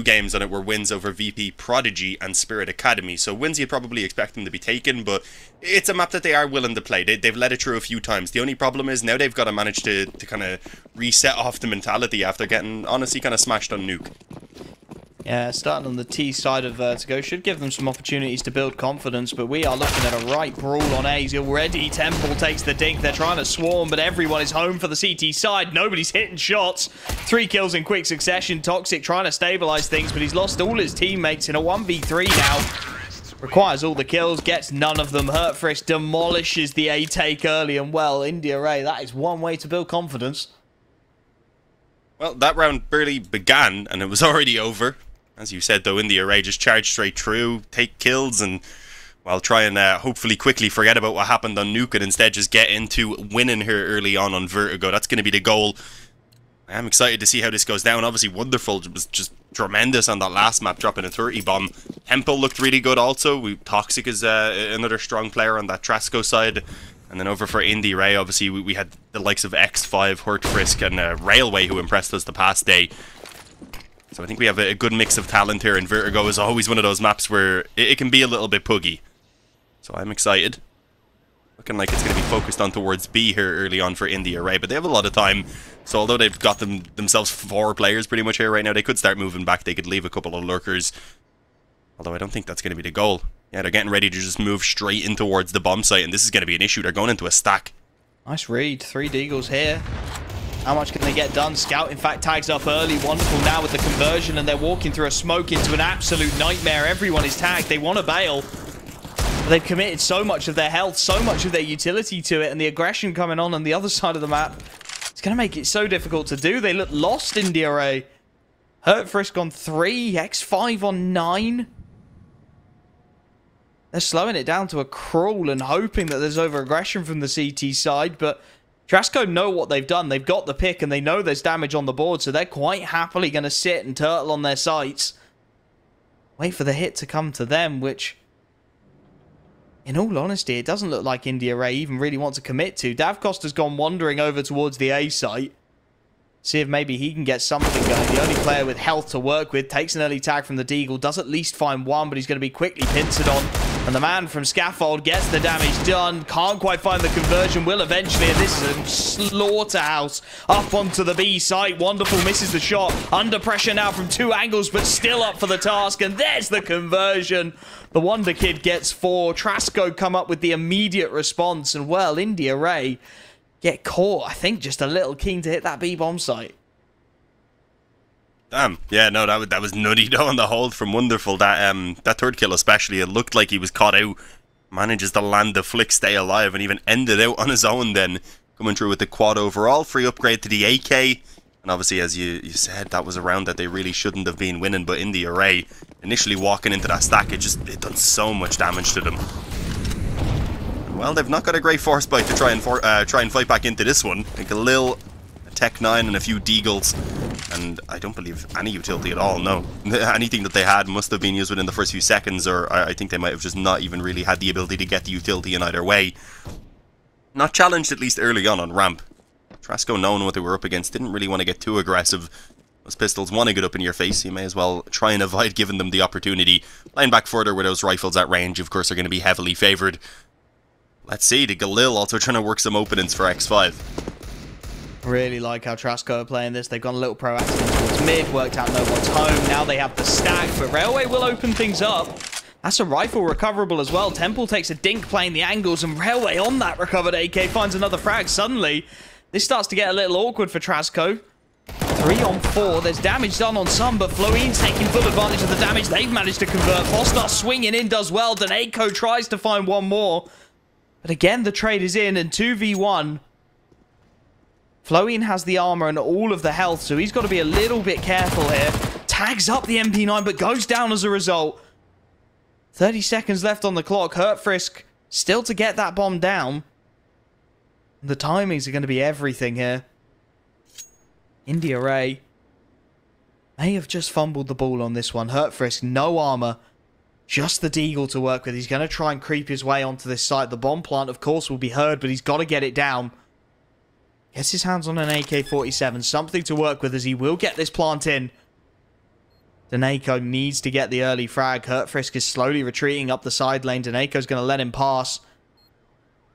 games on it were wins over VP Prodigy and Spirit Academy. So wins you'd probably expect them to be taken, but it's a map that they are willing to play. They've led it through a few times. The only problem is now they've got to manage to kind of reset off the mentality after getting, honestly, kind of smashed on Nuke. Yeah, starting on the T side of Vertigo should give them some opportunities to build confidence, but we are looking at a right brawl on A's already. Temple takes the dink. They're trying to swarm, but everyone is home for the CT side. Nobody's hitting shots. 3 kills in quick succession. Toxic trying to stabilize things, but he's lost all his teammates in a 1v3 now. Requires all the kills, gets none of them. Hurtfrisk demolishes the A take early, and well, INDA, that is one way to build confidence. Well, that round barely began, and it was already over. As you said, though, INDA just charge straight through, take kills, and, well, try and hopefully quickly forget about what happened on Nuke and instead just get into winning here early on Vertigo. That's going to be the goal. I am excited to see how this goes down. Obviously, Wonderful was just tremendous on that last map, dropping a 30 bomb. Temple looked really good also. Toxic is another strong player on that Trasko side. And then over for INDA, obviously, we had the likes of X5, Hurtfrisk, and Railway, who impressed us the past day. So I think we have a good mix of talent here, and Vertigo is always one of those maps where it can be a little bit puggy. So I'm excited. Looking like it's going to be focused on towards B here early on for INDA, but they have a lot of time. So although they've got themselves 4 players pretty much here right now, they could start moving back. They could leave a couple of lurkers. Although I don't think that's going to be the goal. Yeah, they're getting ready to just move straight in towards the bomb site, and this is going to be an issue. They're going into a stack. Nice read. 3 Deagles here. How much can they get done? Scout, in fact, tags up early. Wonderful now with the conversion, and they're walking through a smoke into an absolute nightmare. Everyone is tagged. They want to bail. But they've committed so much of their health, so much of their utility to it, and the aggression coming on the other side of the map. It's going to make it so difficult to do. They look lost in DRA. Hurtfrisk on 3, X5 on 9. They're slowing it down to a crawl and hoping that there's over-aggression from the CT side, but Trasko know what they've done. They've got the pick, and they know there's damage on the board, so they're quite happily going to sit and turtle on their sights. Wait for the hit to come to them, which, in all honesty, it doesn't look like INDA even really want to commit to. Davcosta's gone wandering over towards the A site. See if maybe he can get something going. The only player with health to work with takes an early tag from the Deagle. Does at least find one, but he's going to be quickly pincered on. And the man from Scaffold gets the damage done. Can't quite find the conversion. Will eventually. And this is a slaughterhouse up onto the B site. Wonderful misses the shot. Under pressure now from 2 angles, but still up for the task. And there's the conversion. The Wonder Kid gets 4. Trasko come up with the immediate response. And, well, INDA get caught, I think, just a little keen to hit that B-bomb site. Damn. Yeah, no, that was nutty though on the hold from Wonderful. That third kill especially, it looked like he was caught out. Manages to land the flick, stay alive, and even ended out on his own then. Coming through with the quad overall. Free upgrade to the AK. And obviously, as you said, that was a round that they really shouldn't have been winning. But INDA, initially walking into that stack, it done so much damage to them. Well, they've not got a great force bite to try and fight back into this one. Like a Lil, a Tech 9, and a few Deagles. And I don't believe any utility at all, no. Anything that they had must have been used within the first few seconds, or I think they might have just not even really had the ability to get the utility in either way. Not challenged, at least early on ramp. Trasko, knowing what they were up against, didn't really want to get too aggressive. Those pistols want to get up in your face, you may as well try and avoid giving them the opportunity. Line back further where those rifles at range, of course, are going to be heavily favoured. Let's see, the Galil also trying to work some openings for X5. Really like how Trasko are playing this. They've gone a little proactive towards mid, worked out no one's home. Now they have the stack, but Railway will open things up. That's a rifle recoverable as well. Temple takes a dink playing the angles, and Railway on that recovered AK finds another frag. Suddenly, this starts to get a little awkward for Trasko. 3 on 4. There's damage done on some, but Floeen's taking full advantage of the damage they've managed to convert. Foster swinging in does well. Danako tries to find one more. But again, the trade is in, and 2v1. Floeen has the armor and all of the health, so he's got to be a little bit careful here. Tags up the MP9, but goes down as a result. 30 seconds left on the clock. Hurtfrisk still to get that bomb down. The timings are going to be everything here. INDA may have just fumbled the ball on this one. Hurtfrisk, no armor. Just the Deagle to work with. He's going to try and creep his way onto this site. The bomb plant, of course, will be heard, but he's got to get it down. Gets his hands on an AK-47. Something to work with as he will get this plant in. Daneko needs to get the early frag. Hurtfrisk is slowly retreating up the side lane. Daneko's going to let him pass.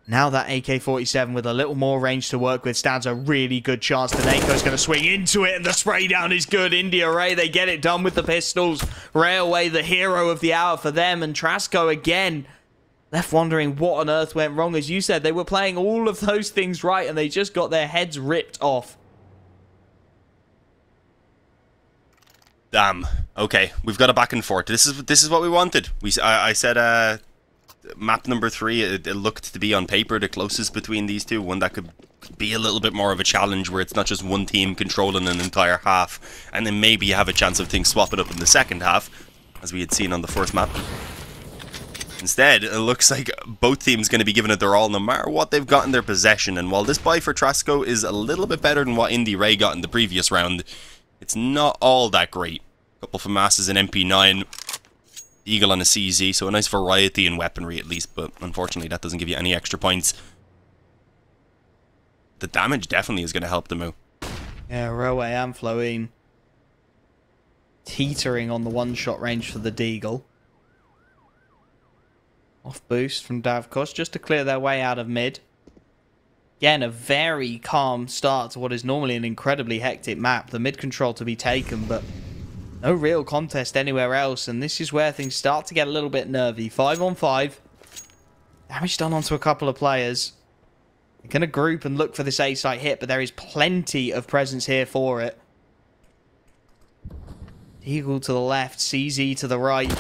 Now that AK-47 with a little more range to work with stands a really good chance. Daneko's going to swing into it, and the spray down is good. IRAE, they get it done with the pistols. Railway, the hero of the hour for them, and Trasko again left wondering what on earth went wrong. As you said, they were playing all of those things right, and they just got their heads ripped off. Damn. Okay, we've got a back and forth. This is what we wanted. I said map number 3. It looked to be on paper the closest between these two. One that could be a little bit more of a challenge, where it's not just one team controlling an entire half, and then maybe you have a chance of things swapping up in the second half, as we had seen on the first map. Instead, it looks like both teams going to be giving it their all, no matter what they've got in their possession. And while this buy for Trasko is a little bit better than what INDA got in the previous round, it's not all that great. A couple from Masses and MP9, Eagle on a CZ, so a nice variety in weaponry at least, but unfortunately that doesn't give you any extra points. The damage definitely is going to help them out. Yeah, Railway and Floine teetering on the one-shot range for the Deagle. Off boost from Davkos just to clear their way out of mid. Again, a very calm start to what is normally an incredibly hectic map. The mid control to be taken, but no real contest anywhere else. And this is where things start to get a little bit nervy. 5 on 5. Damage done onto a couple of players. They're going to group and look for this A-site hit, but there is plenty of presence here for it. Eagle to the left, CZ to the right.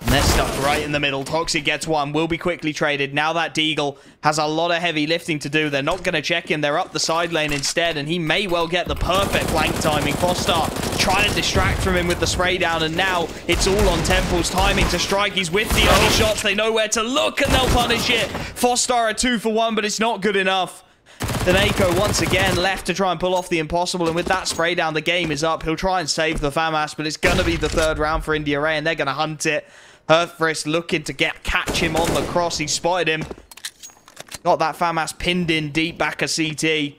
And they're stuck right in the middle. Toxic gets one, will be quickly traded. Now that Deagle has a lot of heavy lifting to do. They're not going to check him. They're up the side lane instead, and he may well get the perfect flank timing. Foster trying to distract from him with the spray down, and now it's all on Temple's timing to strike. He's with the early shots. They know where to look, and they'll punish it. Foster a 2 for 1, but it's not good enough. Daneko once again left to try and pull off the impossible, and with that spray down, the game is up. He'll try and save the FAMAS, but it's going to be the third round for INDA, and they're going to hunt it. Hurtfrisk looking to catch him on the cross. He spotted him. Got that FAMAS pinned in deep back of CT. They're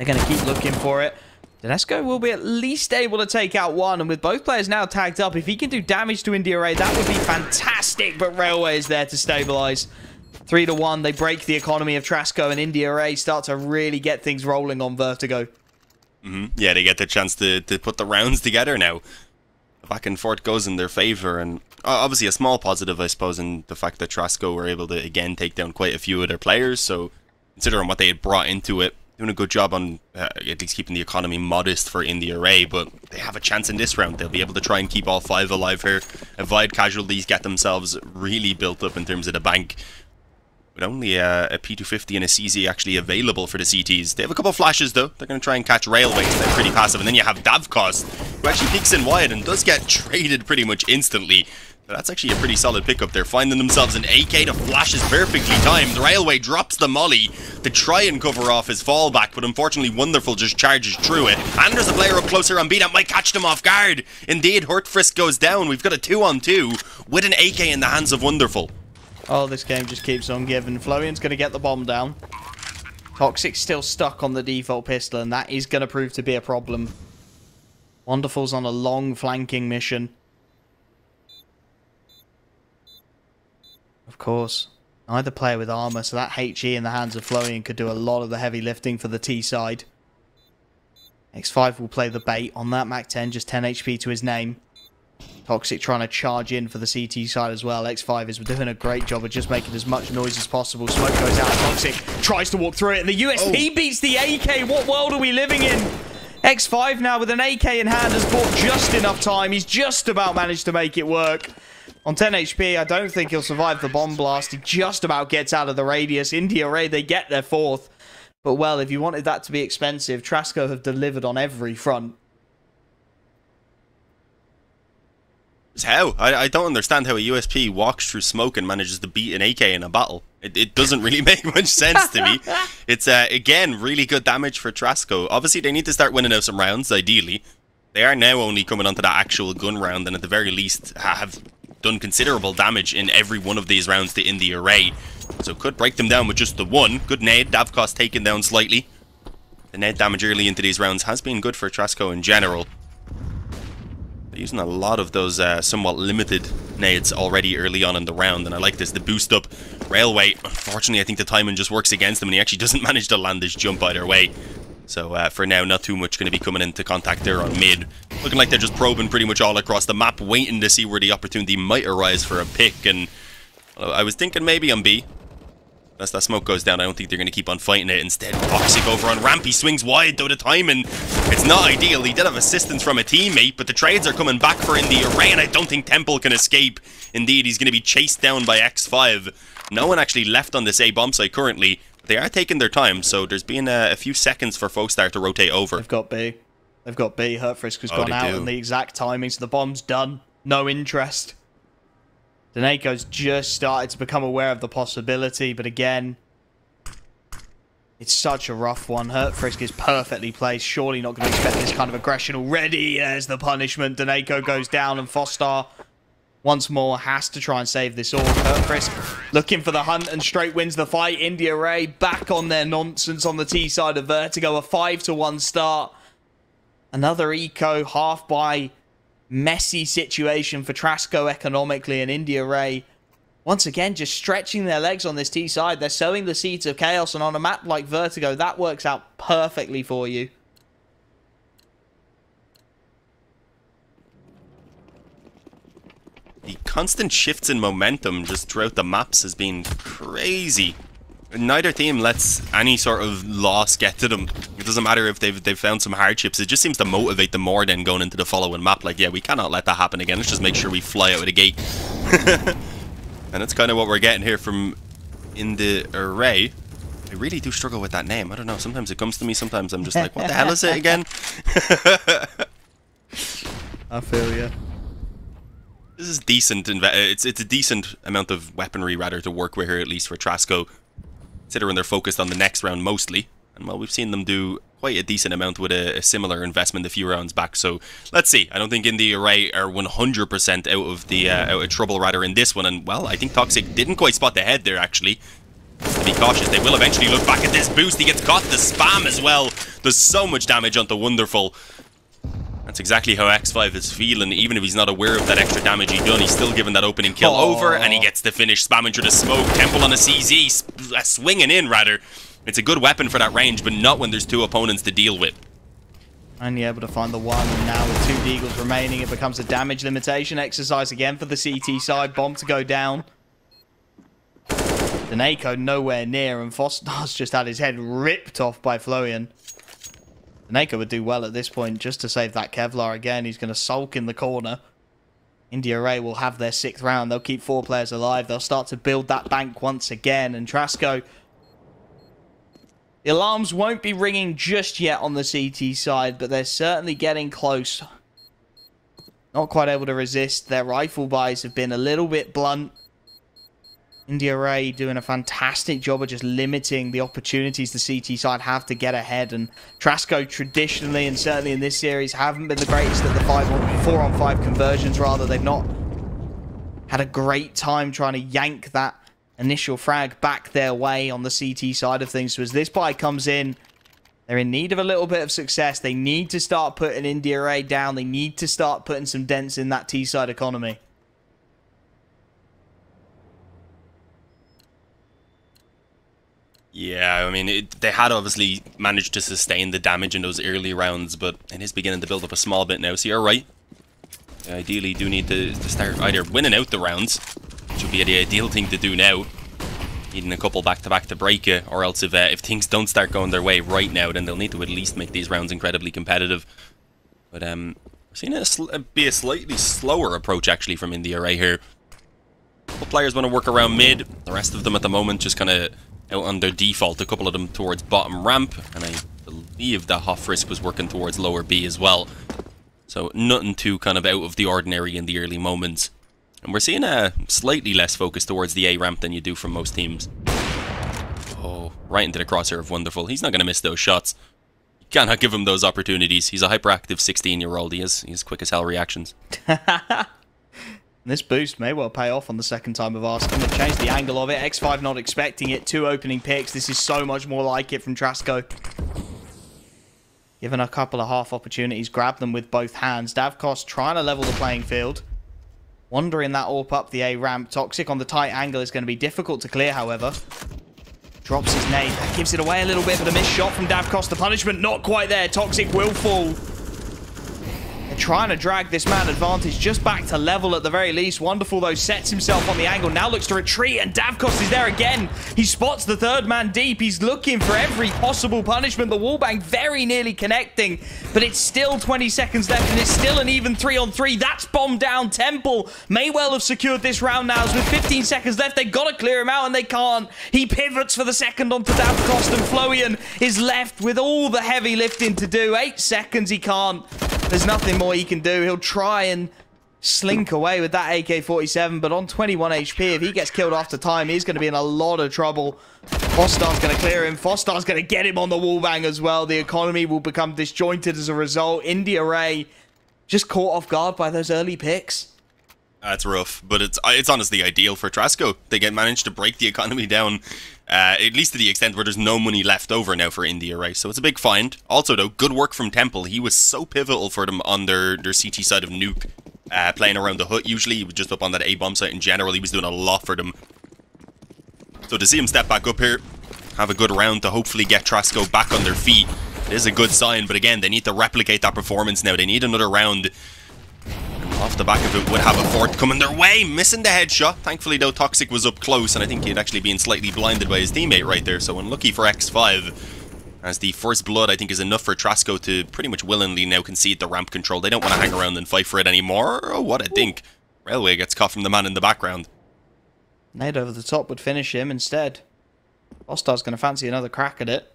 going to keep looking for it. Trasko will be at least able to take out one, and with both players now tagged up, if he can do damage to INDA, that would be fantastic, but Railway is there to stabilize. 3 to 1, they break the economy of Trasko, and INDA start to really get things rolling on Vertigo. Yeah, they get the chance to put the rounds together now. The back and forth goes in their favor, and obviously a small positive, I suppose, in the fact that Trasko were able to again take down quite a few of their players. So considering what they had brought into it, doing a good job on at least keeping the economy modest for INDA, but they have a chance in this round. They'll be able to try and keep all 5 alive here, avoid casualties, get themselves really built up in terms of the bank. With only a P250 and a CZ actually available for the CTs. They have a couple of flashes though. They're going to try and catch Railways. They're pretty passive. And then you have Davkos, who actually peeks in wide and does get traded pretty much instantly. So that's actually a pretty solid pickup. They're finding themselves an AK. The flash is perfectly timed. Railway drops the molly to try and cover off his fallback, but unfortunately Wonderful just charges through it. And there's a player up closer on B that might catch them off guard. Indeed, Hurtfrisk goes down. We've got a 2-on-2 with an AK in the hands of Wonderful. Oh, this game just keeps on giving. Florian's going to get the bomb down. Toxic's still stuck on the default pistol, and that is going to prove to be a problem. Wonderful's on a long flanking mission. Of course, neither player with armor, so that HE in the hands of Florian could do a lot of the heavy lifting for the T side. X5 will play the bait on that Mac 10, just 10 HP to his name. Toxic trying to charge in for the CT side as well. X5 is doing a great job of just making as much noise as possible. Smoke goes out. Toxic tries to walk through it, and the USP beats the AK. What world are we living in? X5 now with an AK in hand has bought just enough time. He's just about managed to make it work. On 10 HP, I don't think he'll survive the bomb blast. He just about gets out of the radius. INDA, they get their 4th. But well, if you wanted that to be expensive, Trasko have delivered on every front. How? I don't understand how a USP walks through smoke and manages to beat an AK in a battle. It doesn't really make much sense to me. It's, again, really good damage for Trasko. Obviously, they need to start winning out some rounds, ideally. They are now only coming onto that actual gun round, and at the very least have done considerable damage in every one of these rounds to INDA. So could break them down with just the one. Good nade. Davkos taken down slightly. The nade damage early into these rounds has been good for Trasko in general. using a lot of those somewhat limited nades already early on in the round, and I like this. The boost up Railway, unfortunately I think the timing just works against him, and he actually doesn't manage to land this jump either way. So for now, not too much going to be coming into contact there on mid. Looking like they're just probing pretty much all across the map, waiting to see where the opportunity might arise for a pick. And I was thinking maybe on B. As that smoke goes down, I don't think they're going to keep on fighting it. Instead, Toxic over on ramp. He swings wide, though the timing, it's not ideal. He did have assistance from a teammate, but the trades are coming back for INDA, and I don't think Temple can escape. Indeed, he's going to be chased down by X5. No one actually left on this A bomb site currently. They are taking their time, so there's been a few seconds for Foestar to rotate over. They've got B. They've got B. Hurtfrisk has gone out in the exact timing, so the bomb's done. No interest. Daneko's just started to become aware of the possibility, but again, it's such a rough one. Hurtfrisk is perfectly placed. Surely not going to expect this kind of aggression already. There's the punishment. Daneko goes down, and Foestar once more has to try and save this all. Hurtfrisk looking for the hunt and straight wins the fight. IRAE back on their nonsense on the T side of Vertigo. A 5-1 start. Another eco, half by messy situation for Trasko economically, and IRAE once again just stretching their legs on this T side. They're sowing the seeds of chaos, and on a map like Vertigo, that works out perfectly for you. The constant shifts in momentum just throughout the maps has been crazy. Neither team lets any sort of loss get to them. It doesn't matter if they've found some hardships. It just seems to motivate them more than going into the following map. Like, yeah, we cannot let that happen again. Let's just make sure we fly out of the gate. And that's kind of what we're getting here from IRAE. I really do struggle with that name. I don't know. Sometimes it comes to me. Sometimes I'm just like, what the hell is it again? I feel you. This is decent. It's a decent amount of weaponry, rather, to work with here, at least for Trasko. Considering they're focused on the next round mostly. And, well, we've seen them do quite a decent amount with a similar investment a few rounds back. So, let's see. I don't think IRAE are 100% out of trouble, rather, in this one. And, well, I think Toxic didn't quite spot the head there, actually. To be cautious, they will eventually look back at this boost. He gets caught. The spam as well does so much damage onto Wonderful. That's exactly how X5 is feeling. Even if he's not aware of that extra damage he done, he's still giving that opening kill over, and he gets the finish, spamming through the smoke. Temple on a CZ, swinging in, rather. It's a good weapon for that range, but not when there's two opponents to deal with. Only able to find the one, and now with 2 Deagles remaining, it becomes a damage limitation exercise again for the CT side. Bomb to go down. Daneko nowhere near, and Foster's just had his head ripped off by Florian. Daneko would do well at this point just to save that Kevlar again. He's going to sulk in the corner. IRAE will have their 6th round. They'll keep 4 players alive. They'll start to build that bank once again. And Trasko, the alarms won't be ringing just yet on the CT side, but they're certainly getting close. Not quite able to resist. Their rifle buys have been a little bit blunt. IRAE doing a fantastic job of just limiting the opportunities the CT side have to get ahead. And Trasko traditionally, and certainly in this series, haven't been the greatest at the 4-on-5 conversions. Rather, they've not had a great time trying to yank that initial frag back their way on the CT side of things. So as this buy comes in, they're in need of a little bit of success. They need to start putting IRAE down. They need to start putting some dents in that T-side economy. Yeah, I mean, they had obviously managed to sustain the damage in those early rounds, but it is beginning to build up a small bit now. So you're right. They ideally do need to start either winning out the rounds, which would be the ideal thing to do now. Needing a couple back-to-back to break it, or else if things don't start going their way right now, then they'll need to at least make these rounds incredibly competitive. But we're seeing it be a slightly slower approach, actually, from IRAE here. A couple players want to work around mid. The rest of them at the moment just kind of out on their default, a couple of them towards bottom ramp, and I believe that Hofrisk was working towards lower B as well. So nothing too kind of out of the ordinary in the early moments. And we're seeing a slightly less focus towards the A ramp than you do from most teams. Oh, right into the crosshair of Wonderful. He's not going to miss those shots. You cannot give him those opportunities. He's a hyperactive 16-year-old. He has quick as hell reactions. This boost may well pay off on the second time of asking. They've changed the angle of it. X5 not expecting it. 2 opening picks. This is so much more like it from Trasko. Given a couple of half opportunities, grab them with both hands. Davkos trying to level the playing field. Wandering that AWP up the A ramp. Toxic on the tight angle is going to be difficult to clear, however. Drops his nade. That gives it away a little bit, but a missed shot from Davkos. The punishment not quite there. Toxic will fall. They're trying to drag this man advantage just back to level at the very least. Wonderful, though, sets himself on the angle. Now looks to retreat, and Davkos is there again. He spots the third man deep. He's looking for every possible punishment. The wallbang very nearly connecting, but it's still 20 seconds left, and it's still an even 3-on-3. That's bombed down. Temple may well have secured this round now. As with 15 seconds left, they've got to clear him out, and they can't. He pivots for the second onto Davkos, and Floian is left with all the heavy lifting to do. 8 seconds, he can't. There's nothing more he can do. He'll try and slink away with that AK-47, but on 21 HP, if he gets killed after time, he's going to be in a lot of trouble. Fostar's going to clear him. Fostar's going to get him on the wallbang as well. The economy will become disjointed as a result. IRAE just caught off guard by those early picks. That's rough, but it's honestly ideal for Trasko. They managed to break the economy down, at least to the extent where there's no money left over now for IRAE, so it's a big find. Also, though, good work from Temple. He was so pivotal for them on their CT side of Nuke, playing around the hut. Usually, he was just up on that A-bomb site in general. He was doing a lot for them. So to see him step back up here, have a good round to hopefully get Trasko back on their feet, it is a good sign, but again, they need to replicate that performance now. They need another round. Off the back of it would have a fourth coming their way, missing the headshot. Thankfully, though, Toxic was up close, and I think he'd actually been slightly blinded by his teammate right there, so unlucky for X5. As the first blood, I think, is enough for Trasko to pretty much willingly now concede the ramp control. They don't want to hang around and fight for it anymore. Oh, what a dink. Railway gets caught from the man in the background. Nade over the top would finish him instead. Fostar's going to fancy another crack at it.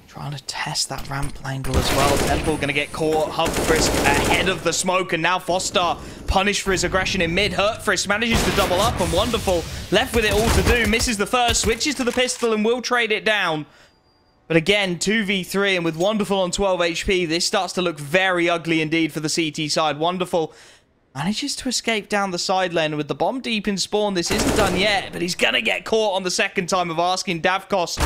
Trying to test that ramp angle as well. Temple going to get caught. Humphries ahead of the smoke, and now Fostar punished for his aggression in mid. Hurtfrisk manages to double up, and Wonderful left with it all to do. Misses the first, switches to the pistol, and will trade it down. But again, 2v3, and with Wonderful on 12 HP, this starts to look very ugly indeed for the CT side. Wonderful manages to escape down the side lane. With the bomb deep in spawn, this isn't done yet, but he's going to get caught on the second time of asking. Davkos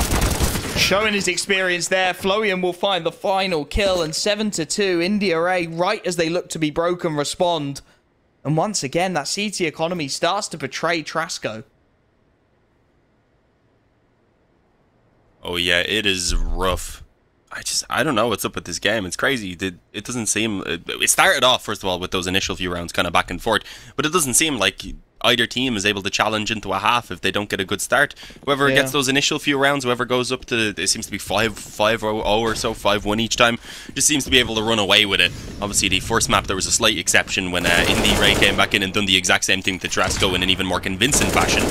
showing his experience there. Floian will find the final kill, and 7-2. IRAE, right as they look to be broken, respond. And once again, that CT economy starts to betray Trasko. Oh yeah, it is rough. I don't know what's up with this game. It's crazy. It doesn't seem... It started off, first of all, with those initial few rounds kind of back and forth, but it doesn't seem like either team is able to challenge into a half if they don't get a good start. Whoever gets those initial few rounds, whoever goes up to, it seems to be 5-0 or so, 5-1 each time, just seems to be able to run away with it. Obviously, the first map, there was a slight exception when IRAE came back in and done the exact same thing to Trasko in an even more convincing fashion.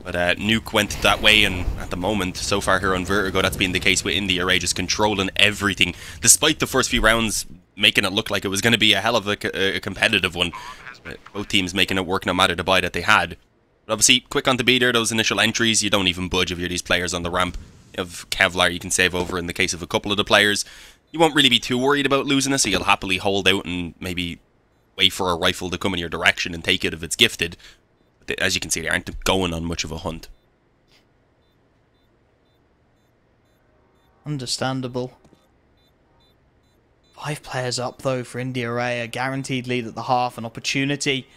But Nuke went that way, and at the moment, so far here on Vertigo, that's been the case with IRAE, just controlling everything, despite the first few rounds making it look like it was going to be a hell of a competitive one. Both teams making it work no matter the buy that they had. But obviously, quick on the beat there, those initial entries, you don't even budge if you're these players on the ramp. You have Kevlar you can save over in the case of a couple of the players. You won't really be too worried about losing it, so you'll happily hold out and maybe wait for a rifle to come in your direction and take it if it's gifted. But as you can see, they aren't going on much of a hunt. Understandable. 5 players up, though, for IRAE. A guaranteed lead at the half. An opportunity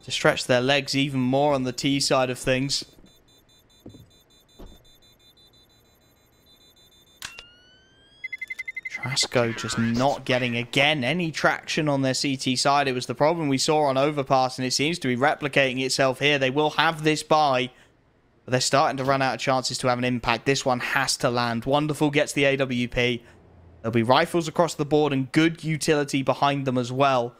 to stretch their legs even more on the T side of things. Trasko just not getting, again, any traction on their CT side. It was the problem we saw on Overpass, and it seems to be replicating itself here. They will have this buy, but they're starting to run out of chances to have an impact. This one has to land. Wonderful gets the AWP. There'll be rifles across the board and good utility behind them as well.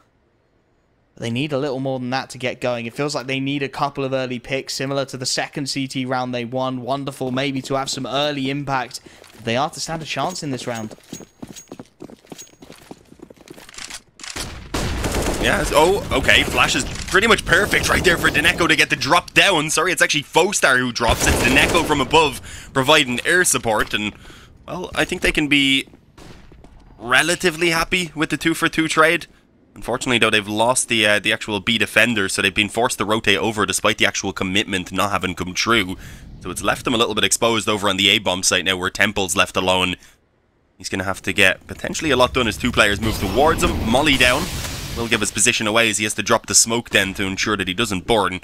But they need a little more than that to get going. It feels like they need a couple of early picks, similar to the second CT round they won. Wonderful maybe to have some early impact. They are to stand a chance in this round. Yeah, oh, okay, Flash is pretty much perfect right there for Dineko to get the drop down. Sorry, it's actually Fostar who drops. It's Dineko from above providing air support, and, well, I think they can be relatively happy with the 2-for-2 trade. Unfortunately, though, they've lost the actual B defender, so they've been forced to rotate over despite the actual commitment not having come true. So it's left him a little bit exposed over on the A-bomb site now, where Temple's left alone. He's going to have to get potentially a lot done as two players move towards him. Molly down. Will give his position away as he has to drop the smoke then to ensure that he doesn't burn.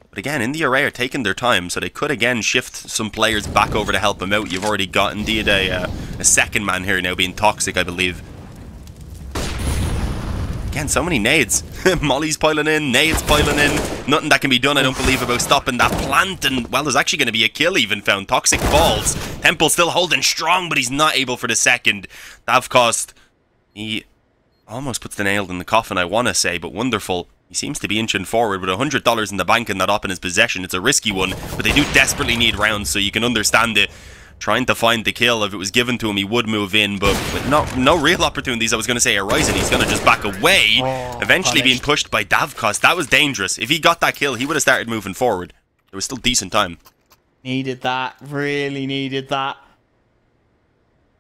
But again, INDA are taking their time, so they could again shift some players back over to help him out. You've already got indeed a second man here now being Toxic, I believe. Again, so many nades. Molly's piling in, nades piling in. Nothing that can be done, I don't believe, about stopping that plant. And, well, there's actually going to be a kill even found. Toxic falls. Temple still holding strong, but he's not able for the second. Davcost, he almost puts the nail in the coffin, I want to say, but wonderful. He seems to be inching forward with $100 in the bank and that up in his possession. It's a risky one, but they do desperately need rounds, so you can understand it. Trying to find the kill. If it was given to him, he would move in, but with no real opportunities, I was going to say, arising. He's going to just back away, eventually being pushed by Davcost. That was dangerous. If he got that kill, he would have started moving forward. There was still decent time. Needed that. Really needed that.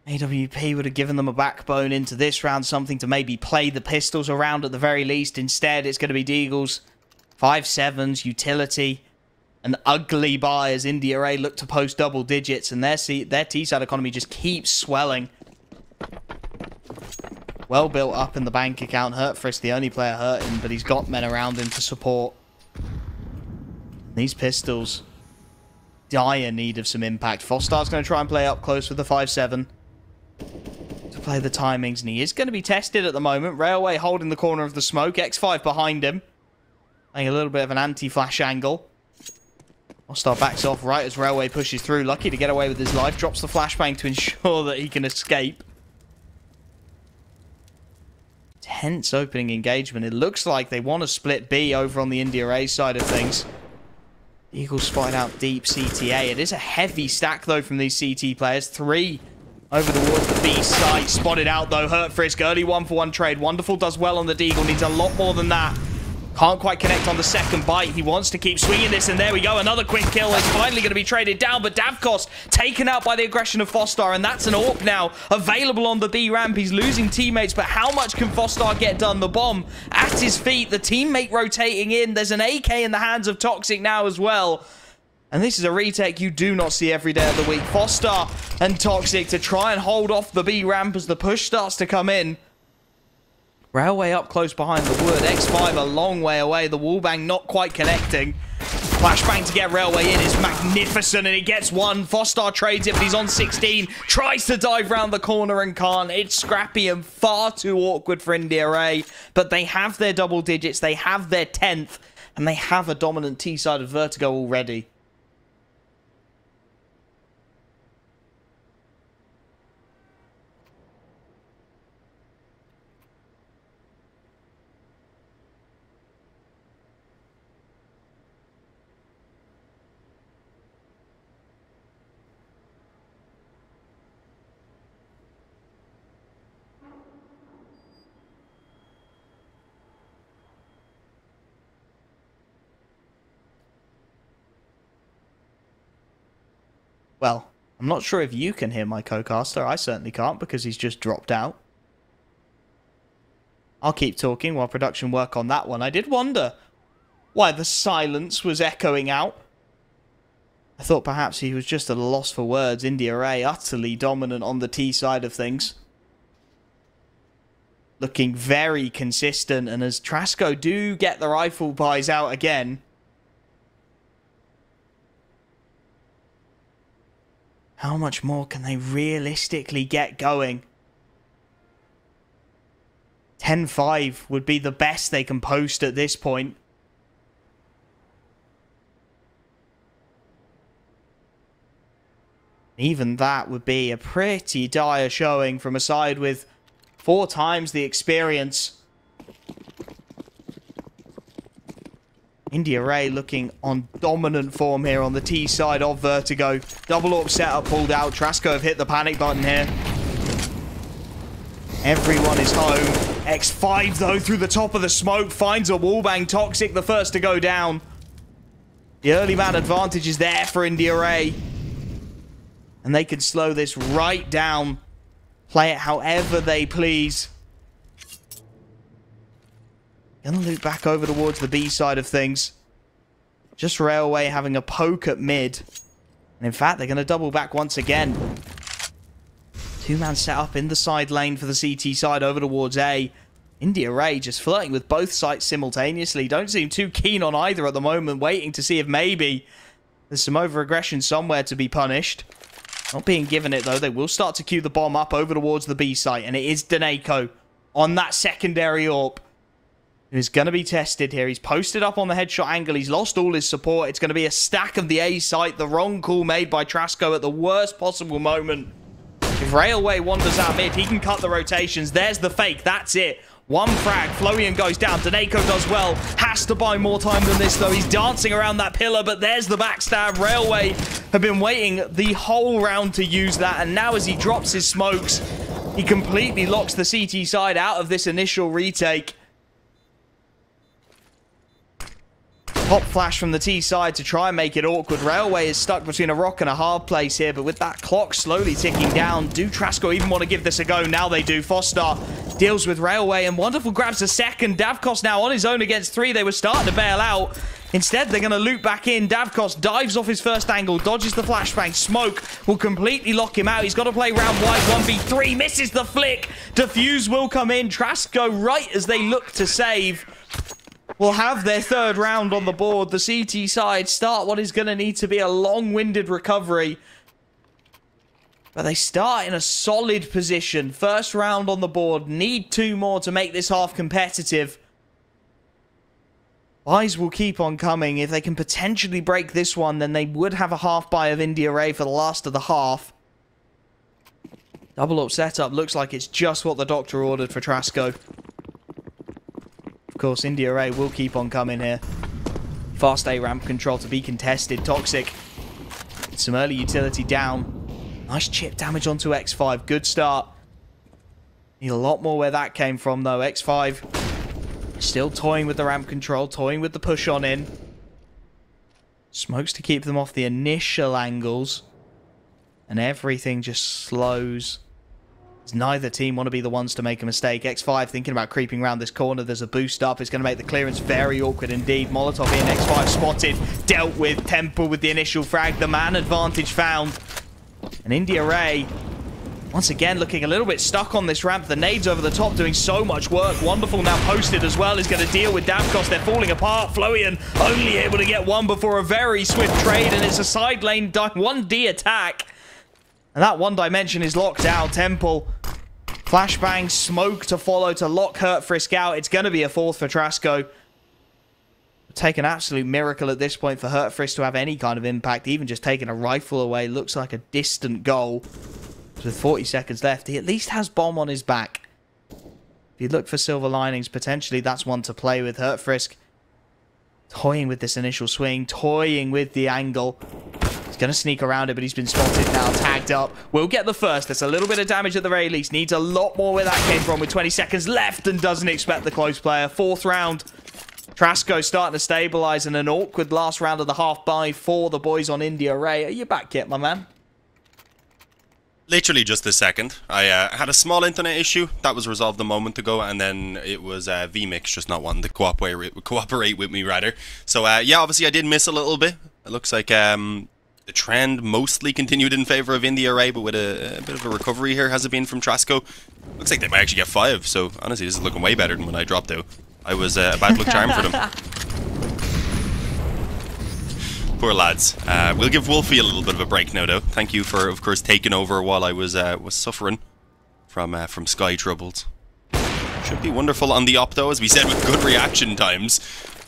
AWP would have given them a backbone into this round, something to maybe play the pistols around at the very least. Instead, it's going to be Deagles. 5-7s, utility. An ugly buy as IRAE look to post double digits, and their T-side economy just keeps swelling. Well built up in the bank account. Hurtfrisk, the only player hurting, but he's got men around him to support. These pistols, dire need of some impact. Fostar's going to try and play up close with the 5-7 to play the timings, and he is going to be tested at the moment. Railway holding the corner of the smoke. X5 behind him, playing a little bit of an anti-flash angle. Fostar backs off right as Railway pushes through. Lucky to get away with his life. Drops the flashbang to ensure that he can escape. Tense opening engagement. It looks like they want to split B over on the IRAE side of things. Eagles spotted out deep CTA. It is a heavy stack, though, from these CT players. 3 over towards the B side. Spotted out, though. Hurtfrisk, early 1-for-1 trade. Wonderful does well on the Deagle. Needs a lot more than that. Can't quite connect on the second bite. He wants to keep swinging this, and there we go. Another quick kill. It's finally going to be traded down, but Davcost taken out by the aggression of Fostar, and that's an AWP now available on the B ramp. He's losing teammates, but how much can Fostar get done? The bomb at his feet, the teammate rotating in. There's an AK in the hands of Toxic now as well. And this is a retake you do not see every day of the week. Fostar and Toxic to try and hold off the B ramp as the push starts to come in. Railway up close behind the wood. X5 a long way away. The wallbang not quite connecting. Flashbang to get Railway in is magnificent, and he gets one. Fostar trades it, but he's on 16. Tries to dive round the corner and can't. It's scrappy and far too awkward for IRAE, but they have their double digits. They have their 10th, and they have a dominant T-side of Vertigo already. Well, I'm not sure if you can hear my co-caster. I certainly can't because he's just dropped out. I'll keep talking while production work on that one. I did wonder why the silence was echoing out. I thought perhaps he was just at a loss for words. IRAE utterly dominant on the T side of things. Looking very consistent, and as Trasko do get the rifle buys out again, how much more can they realistically get going? 10-5 would be the best they can post at this point. Even that would be a pretty dire showing from a side with 4 times the experience. IRAE looking on dominant form here on the T side of Vertigo. Double AWP setup pulled out. Trasko have hit the panic button here. Everyone is home. X5 though through the top of the smoke finds a wallbang. Toxic the first to go down. The early man advantage is there for IRAE. And they can slow this right down. Play it however they please. Gonna loop back over towards the B side of things. Just Railway having a poke at mid. And in fact, they're going to double back once again. Two-man set up in the side lane for the CT side over towards A. IRAE just flirting with both sites simultaneously. Don't seem too keen on either at the moment, waiting to see if maybe there's some over-aggression somewhere to be punished. Not being given it, though. They will start to queue the bomb up over towards the B site, and it is Daneko on that secondary AWP who's going to be tested here. He's posted up on the headshot angle. He's lost all his support. It's going to be a stack of the A site. The wrong call made by Trasko at the worst possible moment. If Railway wanders out mid, he can cut the rotations. There's the fake. That's it. One frag. Florian goes down. Daneko does well. Has to buy more time than this, though. He's dancing around that pillar, but there's the backstab. Railway have been waiting the whole round to use that, and now as he drops his smokes, he completely locks the CT side out of this initial retake. Pop flash from the T side to try and make it awkward. Railway is stuck between a rock and a hard place here, but with that clock slowly ticking down, do Trasko even want to give this a go? Now they do. Foster deals with Railway, and Wonderful grabs a second. Davkos now on his own against three. They were starting to bail out. Instead, they're going to loop back in. Davkos dives off his first angle, dodges the flashbang. Smoke will completely lock him out. He's got to play round wide 1v3. Misses the flick. Defuse will come in. Trasko, right as they look to save, will have their third round on the board. The CT side start what is going to need to be a long-winded recovery. But they start in a solid position. First round on the board. Need two more to make this half competitive. Buys will keep on coming. If they can potentially break this one, then they would have a half buy of IRAE for the last of the half. Double up setup. Looks like it's just what the doctor ordered for Trasko. Of course, IRAE will keep on coming here. Fast A ramp control to be contested. Toxic. Some early utility down. Nice chip damage onto X5. Good start. Need a lot more where that came from, though. X5 still toying with the ramp control, toying with the push on in. Smokes to keep them off the initial angles. And everything just slows. Neither team want to be the ones to make a mistake. X5 thinking about creeping around this corner. There's a boost up. It's going to make the clearance very awkward indeed. Molotov in. X5 spotted. Dealt with. Temple with the initial frag. The man advantage found. And IRAE once again looking a little bit stuck on this ramp. The nades over the top doing so much work. Wonderful now posted as well. Is going to deal with Davkos. They're falling apart. Florian only able to get one before a very swift trade. And it's a side lane 1D attack. And that one dimension is locked out. Temple. Flashbang, smoke to follow to lock Hurtfrisk out. It's going to be a fourth for Trasko. Take an absolute miracle at this point for Hurtfrisk to have any kind of impact. Even just taking a rifle away looks like a distant goal. With 40 seconds left, he at least has bomb on his back. If you look for silver linings, potentially that's one to play with. Hurtfrisk toying with this initial swing, toying with the angle. He's going to sneak around it, but he's been spotted now, tagged up. We'll get the first. That's a little bit of damage at the very least. Needs a lot more where that came from with 20 seconds left and doesn't expect the close player. Fourth round. Trasko starting to stabilize in an awkward last round of the half by for the boys on IRAE. Are you back yet, my man? Literally just a second. I had a small internet issue that was resolved a moment ago, and then it was VMix just not wanting to cooperate with me, rather. So yeah, obviously I did miss a little bit. It looks like the trend mostly continued in favor of IRAE, but with a bit of a recovery here has it been from Trasko. Looks like they might actually get 5. So honestly, this is looking way better than when I dropped out. I was a bad luck charm for them. Poor lads. We'll give Wolfie a little bit of a break now, though. Thank you for, of course, taking over while I was suffering from Sky troubles. Should be wonderful on the op, though, as we said, with good reaction times.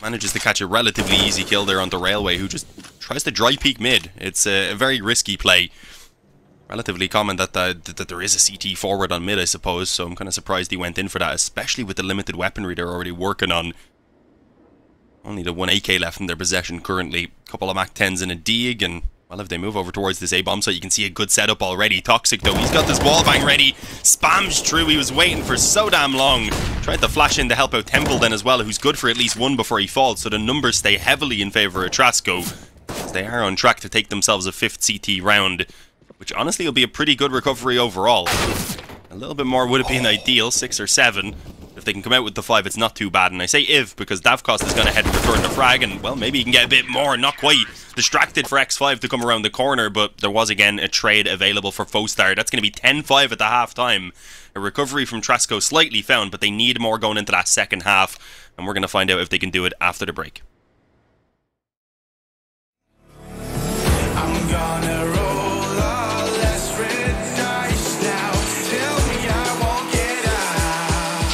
Manages to catch a relatively easy kill there on the Railway, who just tries to dry peek mid. It's a very risky play. Relatively common that there is a CT forward on mid, I suppose, so I'm kind of surprised he went in for that, especially with the limited weaponry they're already working on. Only the one AK left in their possession currently. A couple of MAC-10s and a Dig, and well, if they move over towards this A-bomb site, you can see a good setup already. Toxic, though, he's got this wallbang ready. Spams through. He was waiting for so damn long. Tried to flash in to help out Temple then as well, who's good for at least one before he falls, so the numbers stay heavily in favor of Trasko, as they are on track to take themselves a 5th CT round, which honestly will be a pretty good recovery overall. A little bit more would have been ideal, 6 or 7. The if they can come out with the 5, it's not too bad. And I say if, because Davkos is going to head and return the frag, and, well, maybe he can get a bit more. Not quite distracted for X5 to come around the corner, but there was, again, a trade available for Fostar. That's going to be 10-5 at the half-time. A recovery from Trasko slightly found, but they need more going into that second half, and we're going to find out if they can do it after the break. I'm gonna roll all less red dice now. Tell me I won't get out.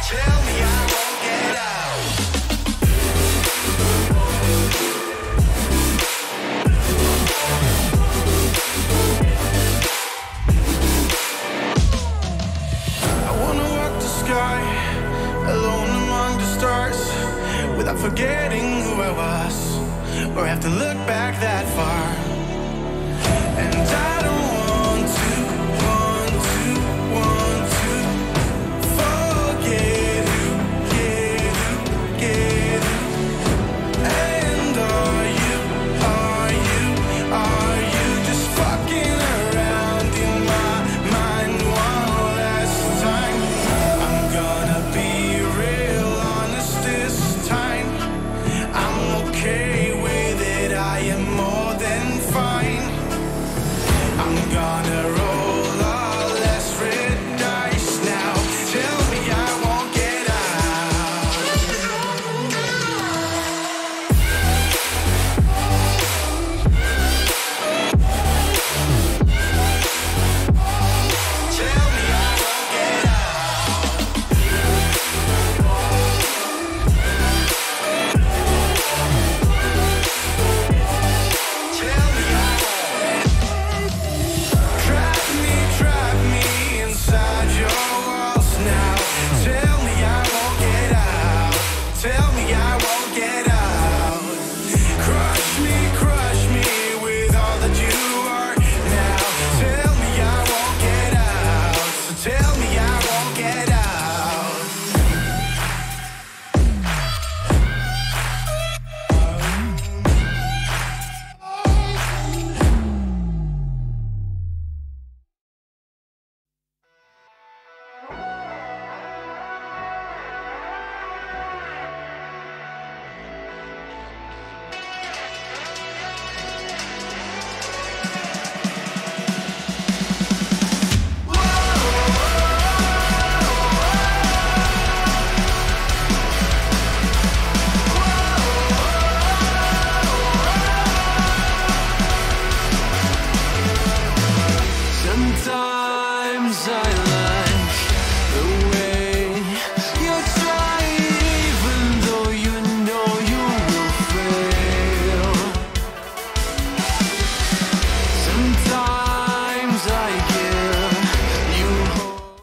Tell me I won't get out. Alone among the stars, without forgetting who I was, or have to look back that far. And I don't want to forget who, get who. And are you just fucking around in my mind one last time? I'm gonna be real honest this time. I'm okay with it, I am more than fine. I'm gonna roll all less red dice now. Tell me I won't get out. Tell me I won't get out. Tell me I won't. Trap me inside your walls now. Tell me I won't get out. Tell me I won't get out. Crush me with all that you are now. Tell me I won't get out. So tell me I won't get out. Sometimes I like the way you try, even though you know you will fail. Sometimes I give you hope.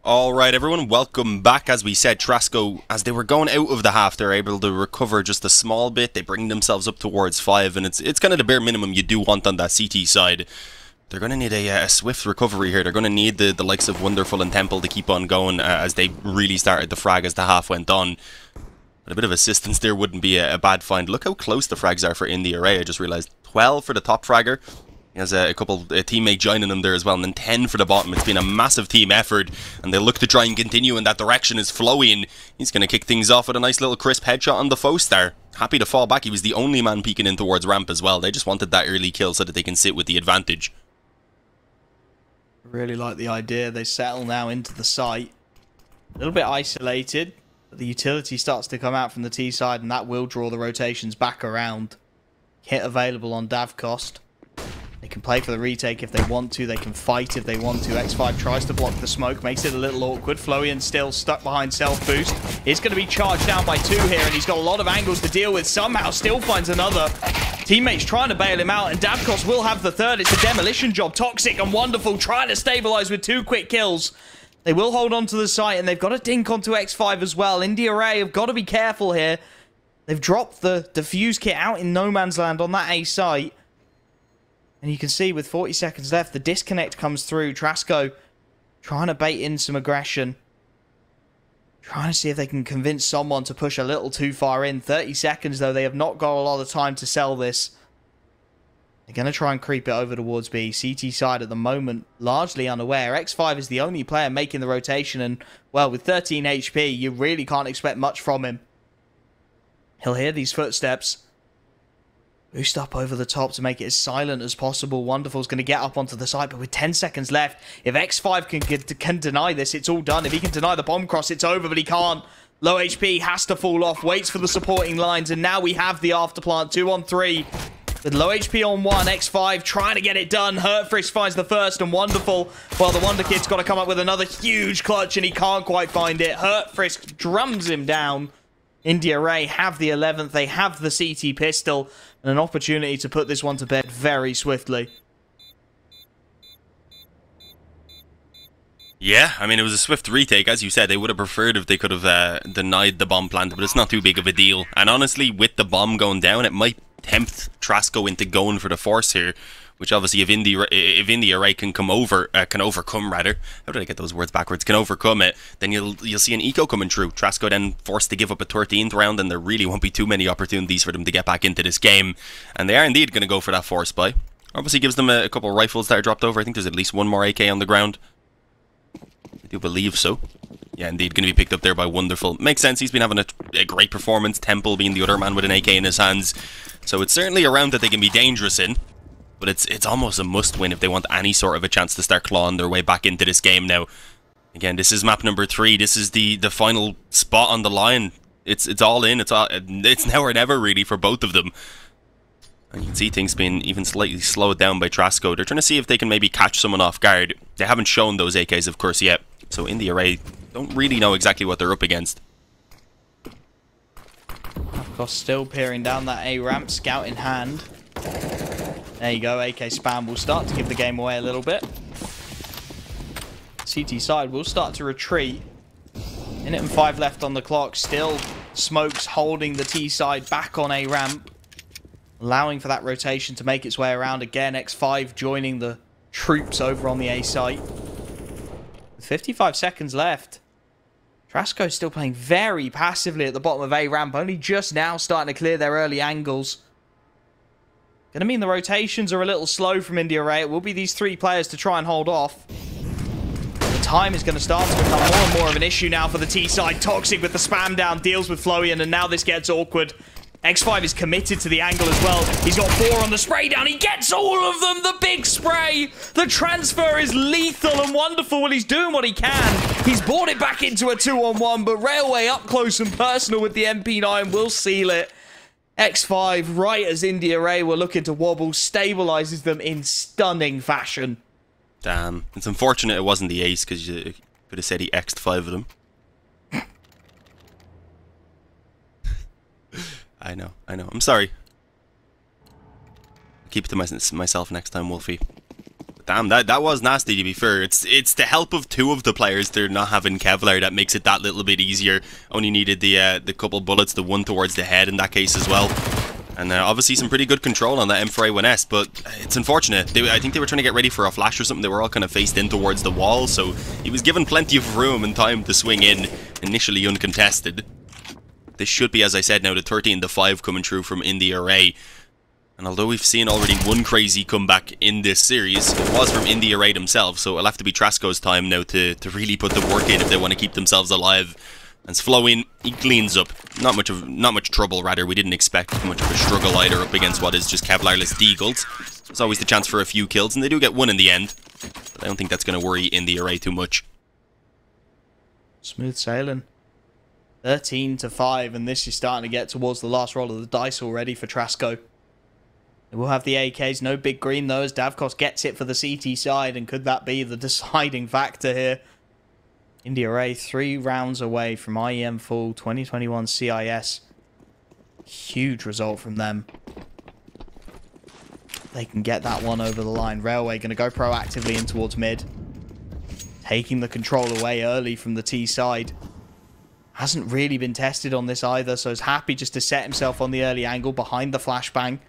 Alright everyone, welcome back. As we said, Trasko, as they were going out of the half, they're able to recover just a small bit. They bring themselves up towards 5, and it's kind of the bare minimum you do want on that CT side. They're going to need a swift recovery here. They're going to need the likes of Wonderful and Temple to keep on going as they really started the frag as the half went on. But a bit of assistance there wouldn't be a bad find. Look how close the frags are for INDA. I just realised 12 for the top fragger. He has a teammate joining them there as well, and then 10 for the bottom. It's been a massive team effort, and they look to try and continue in that direction as Flowey. He's going to kick things off with a nice little crisp headshot on the Fostar. Happy to fall back. He was the only man peeking in towards ramp as well. They just wanted that early kill so that they can sit with the advantage. Really like the idea. They settle now into the site. A little bit isolated, but the utility starts to come out from the T side, and that will draw the rotations back around. Hit available on Davkos. They can play for the retake if they want to. They can fight if they want to. X5 tries to block the smoke, makes it a little awkward. Florian still stuck behind self-boost. He's going to be charged down by 2 here, and he's got a lot of angles to deal with. Somehow still finds another. Teammates trying to bail him out, and Davkos will have the third. It's a demolition job. Toxic and Wonderful trying to stabilize with 2 quick kills. They will hold on to the site, and they've got a dink onto X5 as well. IRAE have got to be careful here. They've dropped the defuse kit out in no man's land on that A site. And you can see with 40 seconds left, the disconnect comes through. Trasko trying to bait in some aggression. Trying to see if they can convince someone to push a little too far in. 30 seconds, though. They have not got a lot of time to sell this. They're going to try and creep it over towards B. CT side at the moment, largely unaware. X5 is the only player making the rotation. And, well, with 13 HP, you really can't expect much from him. He'll hear these footsteps. Boost up over the top to make it as silent as possible. Wonderful's going to get up onto the side, but with 10 seconds left, if X5 can deny this, it's all done. If he can deny the bomb cross, it's over, but he can't. Low HP has to fall off, waits for the supporting lines, and now we have the afterplant 2 on 3. With low HP on 1, X5 trying to get it done. Hurtfrisk finds the first, and Wonderful, well, the Wonder Kid's got to come up with another huge clutch, and he can't quite find it. Hurtfrisk drums him down. IRAE have the 11th, they have the CT pistol, and an opportunity to put this one to bed very swiftly. Yeah, I mean, it was a swift retake. As you said, they would have preferred if they could have denied the bomb plant, but it's not too big of a deal. And honestly, with the bomb going down, it might tempt Trasko into going for the force here, which obviously if IRAE can overcome rather. How did I get those words backwards? Can overcome it, then you'll see an eco coming through. Trasko then forced to give up a 13th round, and there really won't be too many opportunities for them to get back into this game. And they are indeed going to go for that force buy. Obviously gives them a couple of rifles that are dropped over. I think there's at least one more AK on the ground. I do believe so. Yeah, indeed, going to be picked up there by Wonderful. Makes sense, he's been having a great performance. Temple being the other man with an AK in his hands. So it's certainly a round that they can be dangerous in. But it's almost a must-win if they want any sort of a chance to start clawing their way back into this game now. Again, this is map number 3. This is the final spot on the line. It's all in. It's now or never, really, for both of them. And you can see things being even slightly slowed down by Trasko. They're trying to see if they can maybe catch someone off guard. They haven't shown those AKs, of course, yet. So in the IRAE, don't really know exactly what they're up against. Of course, still peering down that A ramp, scout in hand. There you go, AK spam will start to give the game away a little bit. CT side will start to retreat. Minute and 5 left on the clock. Still, Smokes holding the T side back on A ramp. Allowing for that rotation to make its way around again. X5 joining the troops over on the A site. With 55 seconds left. Trasko still playing very passively at the bottom of A ramp. Only just now starting to clear their early angles. Going to mean the rotations are a little slow from IRAE. It will be these 3 players to try and hold off. The time is going to start to become more and more of an issue now for the T side. Toxic with the spam down, deals with Flowian, and now this gets awkward. X5 is committed to the angle as well. He's got 4 on the spray down. He gets all of them. The big spray. The transfer is lethal and Wonderful. Well, he's doing what he can. He's brought it back into a 2-on-1, but Railway up close and personal with the MP9 will seal it. X5, right as IRAE were looking to wobble, stabilizes them in stunning fashion. Damn. It's unfortunate it wasn't the ace, because you could have said he X'd 5 of them. I know. I'm sorry. I'll keep it to myself next time, Wolfie. Damn, that was nasty, to be fair. It's the help of 2 of the players they're not having Kevlar that makes it that little bit easier. Only needed the couple bullets, the one towards the head in that case as well. And obviously some pretty good control on that M4A1S, but it's unfortunate. I think they were trying to get ready for a flash or something. They were all kind of faced in towards the wall, so he was given plenty of room and time to swing in, initially uncontested. This should be, as I said, now the 13-5 coming through from IRAE. And although we've seen already one crazy comeback in this series, it was from IRAE themselves, so it'll have to be Trasko's time now to really put the work in if they want to keep themselves alive. As Flowin, he cleans up. Not much trouble, rather. We didn't expect much of a struggle either up against what is just Kevlarless Deagles. There's always the chance for a few kills, and they do get one in the end. But I don't think that's going to worry IRAE too much. Smooth sailing. 13-5, and this is starting to get towards the last roll of the dice already for Trasko. They will have the AKs, no big green though, as Davkos gets it for the CT side, and could that be the deciding factor here? IRAE 3 rounds away from IEM Fall 2021 CIS. Huge result from them. They can get that one over the line. Railway going to go proactively in towards mid. Taking the control away early from the T side. Hasn't really been tested on this either, so is happy just to set himself on the early angle behind the flashbang.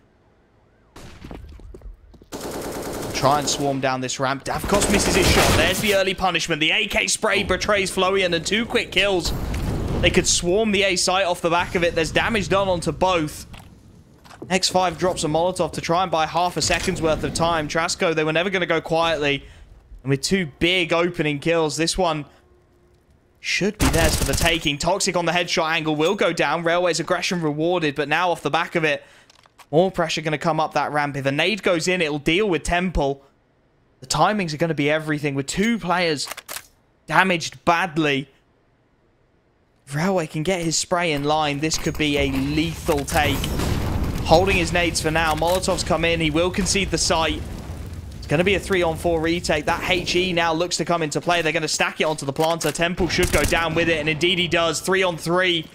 Try and swarm down this ramp. Davkos misses his shot. There's the early punishment. The AK spray betrays Flowian, and 2 quick kills They could swarm the A site off the back of it. There's damage done onto both. X5 drops a Molotov to try and buy half a second's worth of time. Trasko, they were never going to go quietly. And with two big opening kills, this one should be theirs for the taking. Toxic on the headshot angle will go down. Railway's aggression rewarded, but now off the back of it, more pressure going to come up that ramp. If a nade goes in, it'll deal with Temple. The timings are going to be everything. With two players damaged badly, if Railway can get his spray in line, this could be a lethal take. Holding his nades for now. Molotovs come in. He will concede the site. It's going to be a 3-on-4 retake. That HE now looks to come into play. They're going to stack it onto the planter. Temple should go down with it, and indeed he does. 3-on-3.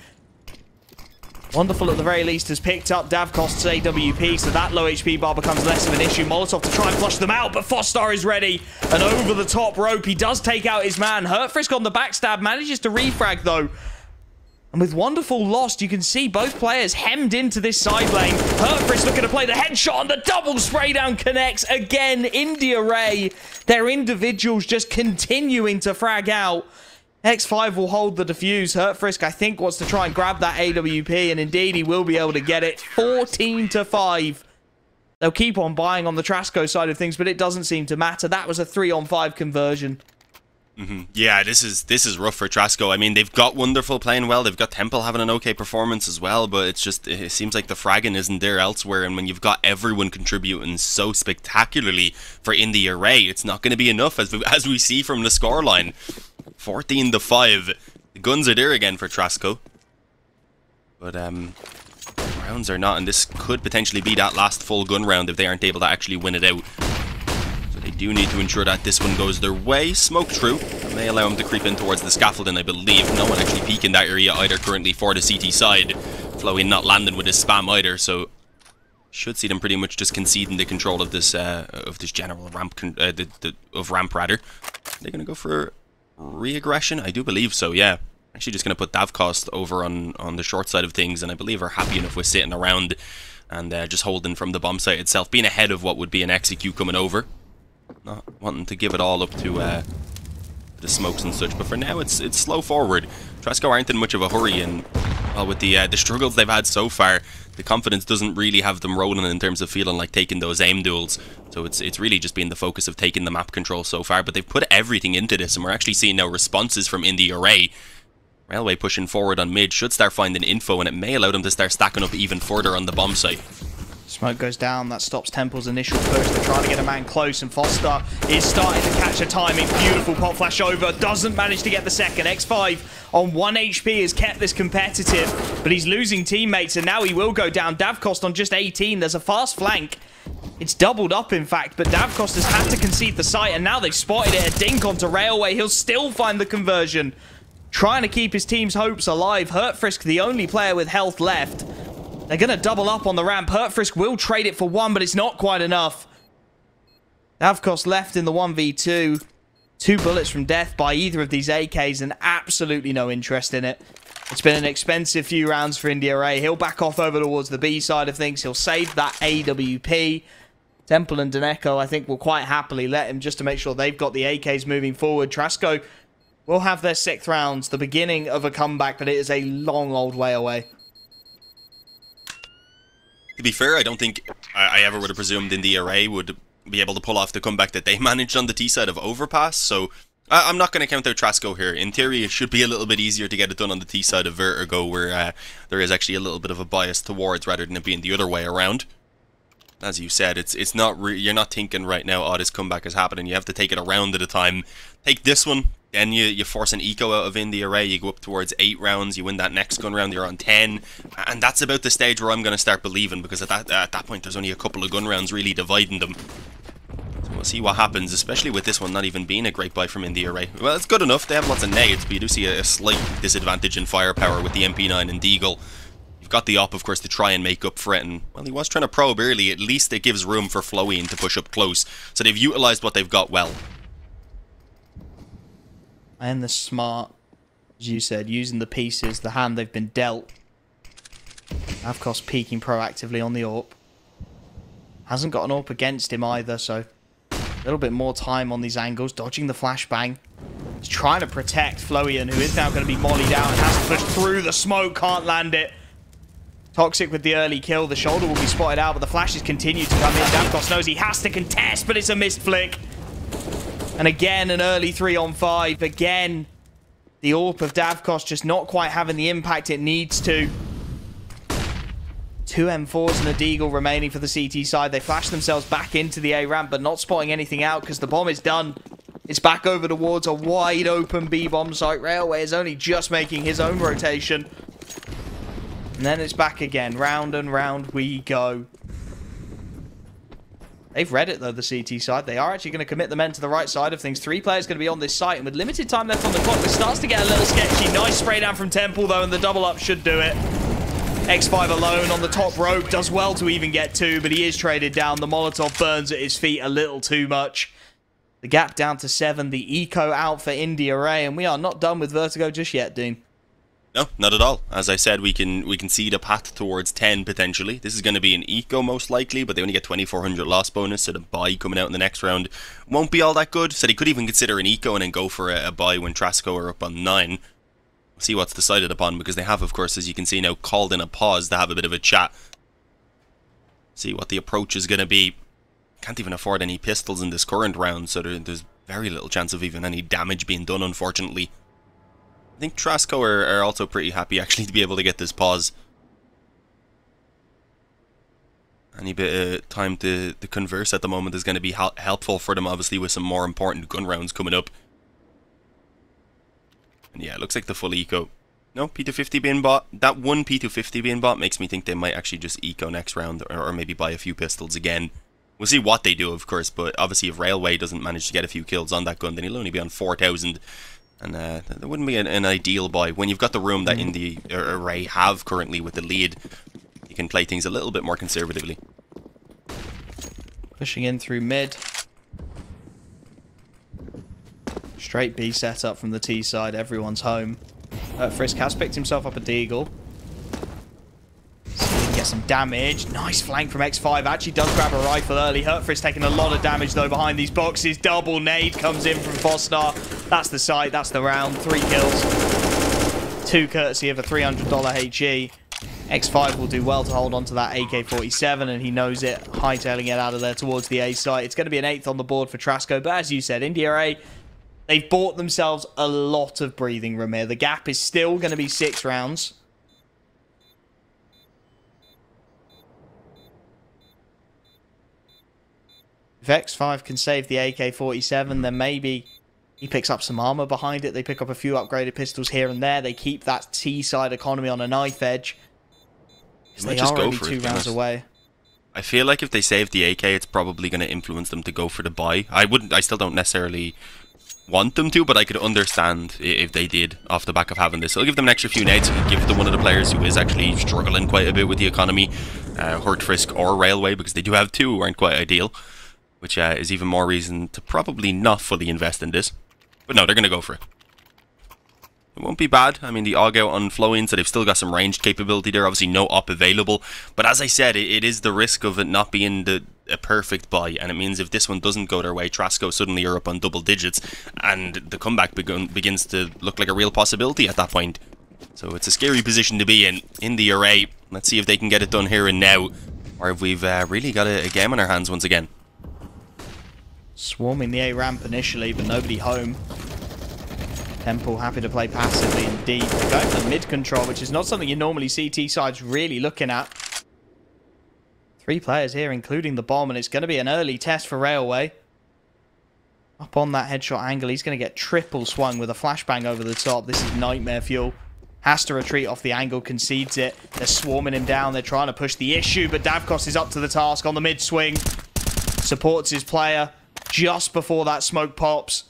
Wonderful at the very least has picked up Davkost's AWP, so that low HP bar becomes less of an issue. Molotov to try and flush them out, but Fostar is ready. And over the top rope, he does take out his man. Hurtfrisk on the backstab, manages to refrag though. And with Wonderful lost, you can see both players hemmed into this side lane. Hurtfrisk looking to play the headshot, and the double spray down connects. Again, IRAE, their individuals just continuing to frag out. X5 will hold the defuse. Hurtfrisk, I think, wants to try and grab that AWP, and indeed he will be able to get it. 14-5. They'll keep on buying on the Trasko side of things, but it doesn't seem to matter. That was a 3-on-5 conversion. Yeah, this is rough for Trasko. I mean, they've got Wonderful playing well. They've got Temple having an okay performance as well, but it seems like the fragging isn't there elsewhere. And when you've got everyone contributing so spectacularly for IRAE, it's not going to be enough, as we see from the scoreline. 14-5. The guns are there again for Trasko, but rounds are not, and this could potentially be that last full gun round if they aren't able to actually win it out. They do need to ensure that this one goes their way. Smoke through. That may allow him to creep in towards the scaffolding, I believe. No one actually peeking that area either currently for the CT side. Flowy not landing with his spam either, so should see them pretty much just conceding the control of this general ramp, ramp rather. They're going to go for re-aggression? I do believe so, yeah. Actually just going to put Davkost over on the short side of things, and I believe are happy enough with sitting around and just holding from the bomb site itself, being ahead of what would be an execute coming over. Not wanting to give it all up to the smokes and such, but for now it's slow forward. Trasko aren't in much of a hurry, and well, with the struggles they've had so far, the confidence doesn't really have them rolling in terms of feeling like taking those aim duels. So it's really just been the focus of taking the map control so far, but they've put everything into this, and we're actually seeing now responses from IRAE. Railway pushing forward on mid should start finding info, and it may allow them to start stacking up even further on the bomb site. Smoke goes down. That stops Temple's initial push. They're trying to get a man close, and Foster is starting to catch a timing. Beautiful pop flash over. Doesn't manage to get the second. X5 on 1 HP has kept this competitive, but he's losing teammates, and now he will go down. Davkost on just 18. There's a fast flank. It's doubled up, in fact, but Davkost has had to concede the site, and now they've spotted it. A dink onto Railway. He'll still find the conversion. Trying to keep his team's hopes alive. Hurtfrisk, the only player with health left. They're going to double up on the ramp. Hurtfrisk will trade it for one, but it's not quite enough. Davkost left in the 1v2. 2 bullets from death by either of these AKs, and absolutely no interest in it. It's been an expensive few rounds for IRAE. He'll back off over towards the B side of things. He'll save that AWP. Temple and Daneko, I think, will quite happily let him just to make sure they've got the AKs moving forward. Trasko will have their 6th rounds, the beginning of a comeback, but it is a long old way away. To be fair, I don't think I ever would have presumed IRAE would be able to pull off the comeback that they managed on the T side of Overpass, so I'm not going to count out Trasko here. In theory, it should be a little bit easier to get it done on the T side of Vertigo, where there is actually a little bit of a bias towards rather than it being the other way around. As you said, it's not you're not thinking right now, oh, this comeback is happening. You have to take it a round at a time. Take this one, then you force an eco out of IRAE. You go up towards 8 rounds. You win that next gun round, you're on 10, and that's about the stage where I'm going to start believing, because at that point there's only a couple of gun rounds really dividing them. So we'll see what happens, especially with this one not even being a great buy from IRAE. Well, it's good enough. They have lots of nades, but you do see a slight disadvantage in firepower with the MP9 and Deagle. You've got the op, of course, to try and make up for it, and well, he was trying to probe early. At least it gives room for Floween to push up close, so they've utilised what they've got well. And the smart, as you said, using the pieces, the hand they've been dealt. Davkost peeking proactively on the AWP. Hasn't got an AWP against him either, so a little bit more time on these angles, dodging the flashbang. He's trying to protect Florian, who is now going to be mollied out and has to push through the smoke. Can't land it. Toxic with the early kill. The shoulder will be spotted out, but the flashes continue to come in. Davkos knows he has to contest, but it's a missed flick. And again, an early 3-on-5. Again, the AWP of Davkos just not quite having the impact it needs to. 2 M4s and a Deagle remaining for the CT side. They flash themselves back into the A ramp, but not spotting anything out because the bomb is done. It's back over towards a wide open B bomb site. Railway is only just making his own rotation. And then it's back again. Round and round we go. They've read it, though, the CT side. They are actually going to commit the men to the right side of things. 3 players going to be on this site, and with limited time left on the clock, this starts to get a little sketchy. Nice spray down from Temple, though, and the double up should do it. X5 alone on the top rope. Does well to even get 2, but he is traded down. The Molotov burns at his feet a little too much. The gap down to 7. The eco out for IRAE, and we are not done with Vertigo just yet, Dean. No, not at all. As I said, we can see the path towards 10 potentially. This is going to be an eco most likely, but they only get 2,400 loss bonus, so the buy coming out in the next round won't be all that good. So they could even consider an eco and then go for a buy when Trasko are up on 9. We'll see what's decided upon, because they have, of course, as you can see now, called in a pause to have a bit of a chat. See what the approach is going to be. Can't even afford any pistols in this current round, so there's very little chance of even any damage being done, unfortunately. I think Trasko are also pretty happy, actually, to be able to get this pause. Any bit of time to converse at the moment is going to be helpful for them, obviously, with some more important gun rounds coming up. And yeah, it looks like the full eco. No, P250 being bought. That one P250 being bought makes me think they might actually just eco next round, or maybe buy a few pistols again. We'll see what they do, of course, but obviously if Railway doesn't manage to get a few kills on that gun, then he'll only be on 4,000. And that wouldn't be an ideal buy. When you've got the room that IRAE have currently with the lead, you can play things a little bit more conservatively. Pushing in through mid. Straight B setup from the T side. Everyone's home. Frisk has picked himself up a Deagle. So he can get some damage. Nice flank from X5. Actually does grab a rifle early. Frisk taking a lot of damage, though, behind these boxes. Double nade comes in from Fosnar. That's the site. That's the round. 3 kills. 2 courtesy of a $300 HE. X5 will do well to hold on to that AK-47, and he knows it. Hightailing it out of there towards the A site. It's going to be an 8th on the board for Trasko, but as you said, IRAE, they've bought themselves a lot of breathing room here. The gap is still going to be 6 rounds. If X5 can save the AK-47, then maybe he picks up some armor behind it. They pick up a few upgraded pistols here and there. They keep that T-side economy on a knife edge. They are only 2 rounds away. I feel like if they save the AK, it's probably going to influence them to go for the buy. I still don't necessarily want them to, but I could understand if they did off the back of having this. I'll give them an extra few nades and give it to one of the players who is actually struggling quite a bit with the economy. Frisk or Railway, because they do have 2 who aren't quite ideal, which is even more reason to probably not fully invest in this. But no, they're going to go for it. It won't be bad. I mean, the AUG out on Flowing, so they've still got some ranged capability there. Obviously, no op available. But as I said, it is the risk of it not being a perfect buy. And it means if this one doesn't go their way, Trasko suddenly are up on double digits. And the comeback begins to look like a real possibility at that point. So it's a scary position to be in the array. Let's see if they can get it done here and now. Or if we've really got a game on our hands once again. Swarming the A ramp initially, but nobody home. Temple happy to play passively and deep. Going for mid control, which is not something you normally see T-sides really looking at. 3 players here, including the bomb, and it's going to be an early test for Railway. Up on that headshot angle, he's going to get triple swung with a flashbang over the top. This is nightmare fuel. Has to retreat off the angle, concedes it. They're swarming him down. They're trying to push the issue, but Davkos is up to the task on the mid swing. Supports his player just before that smoke pops.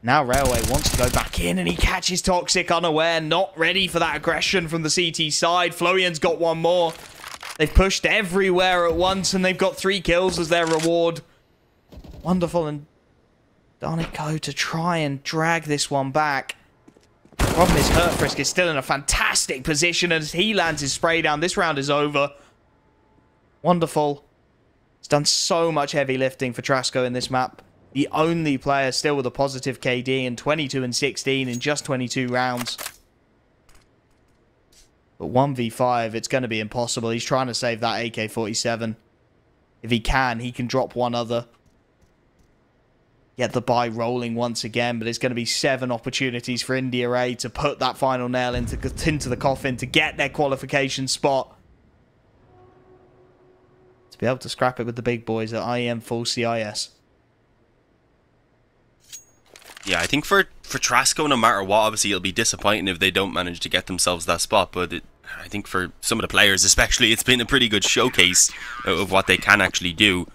Now Railway wants to go back in, and he catches Toxic unaware, not ready for that aggression from the CT side. Florian's got 1 more. They've pushed everywhere at once, and they've got 3 kills as their reward. Wonderful, and Donico to try and drag this one back. The problem is Frisk is still in a fantastic position as he lands his spray down. This round is over. Wonderful. He's done so much heavy lifting for Trasko in this map. The only player still with a positive KD and 22 and 16 in just 22 rounds. But 1v5, it's going to be impossible. He's trying to save that AK-47. If he can drop one other. Get the buy rolling once again, but it's going to be 7 opportunities for IRAE to put that final nail into the coffin to get their qualification spot. To be able to scrap it with the big boys at IEM Fall CIS. Yeah, I think for Trasko, no matter what, obviously it'll be disappointing if they don't manage to get themselves that spot, but I think for some of the players especially, it's been a pretty good showcase of what they can actually do.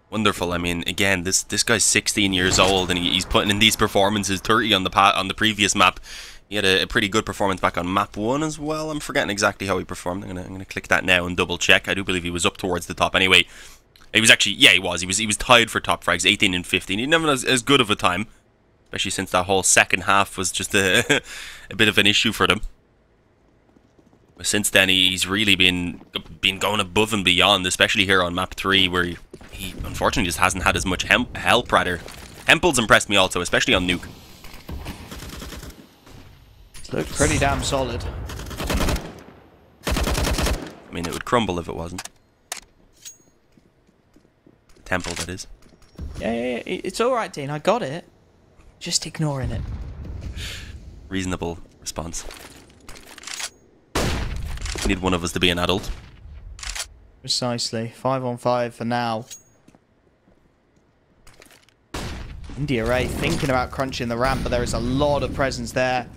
Wonderful. I mean, again, this guy's 16 years old and he's putting in these performances. 30 on the previous map. He had a pretty good performance back on map 1 as well. I'm forgetting exactly how he performed. I'm gonna click that now and double check. I do believe he was up towards the top anyway. He was actually, yeah, he was tied for top frags, 18 and 15. He didn't have as good of a time, especially since that whole second half was just a bit of an issue for them. But since then, he's really been going above and beyond, especially here on map 3, where he unfortunately just hasn't had as much help, rather. Hempel's impressed me also, especially on Nuke. It's looked pretty damn solid. I mean, it would crumble if it wasn't. Temple, that is. Yeah, it's alright, Dean, I got it. Just ignoring it. Reasonable response. We need one of us to be an adult. Precisely. 5-on-5 for now. IRAE thinking about crunching the ramp, but there is a lot of presence there.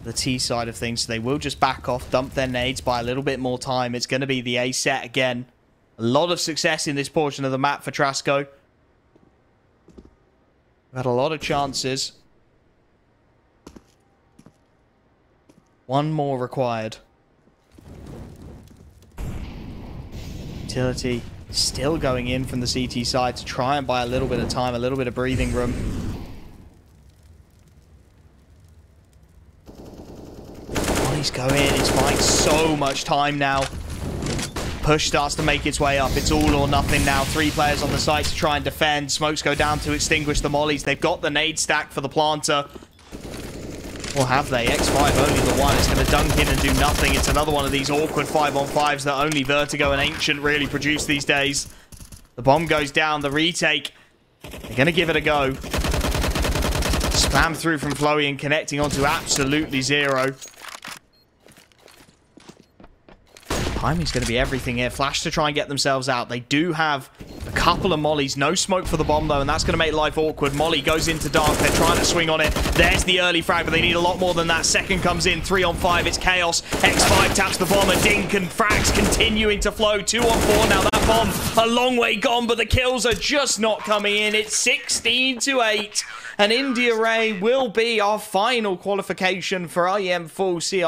The T side of things, so they will just back off, dump their nades, buy a little bit more time. It's going to be the A set again. A lot of success in this portion of the map for Trasko. We've had a lot of chances. One more required. Utility still going in from the CT side to try and buy a little bit of time, a little bit of breathing room. Molly's going in. It's buying so much time now. Push starts to make its way up. It's all or nothing now. 3 players on the site to try and defend. Smokes go down to extinguish the mollies. They've got the nade stack for the planter. Or have they? X5 only the one. It's going to dunk in and do nothing. It's another one of these awkward 5-on-5s that only Vertigo and Ancient really produce these days. The bomb goes down. The retake. They're going to give it a go. Spam through from Flowy and connecting onto absolutely 0. Timing's going to be everything here. Flash to try and get themselves out. They do have a couple of mollies. No smoke for the bomb, though, and that's going to make life awkward. Molly goes into dark. They're trying to swing on it. There's the early frag, but they need a lot more than that. Second comes in. 3-on-5. It's chaos. X5 taps the bomb. A dink and frags continuing to flow. 2-on-4. Now that bomb a long way gone, but the kills are just not coming in. It's 16-8, and IRAE will be our final qualification for IEM Fall CIS.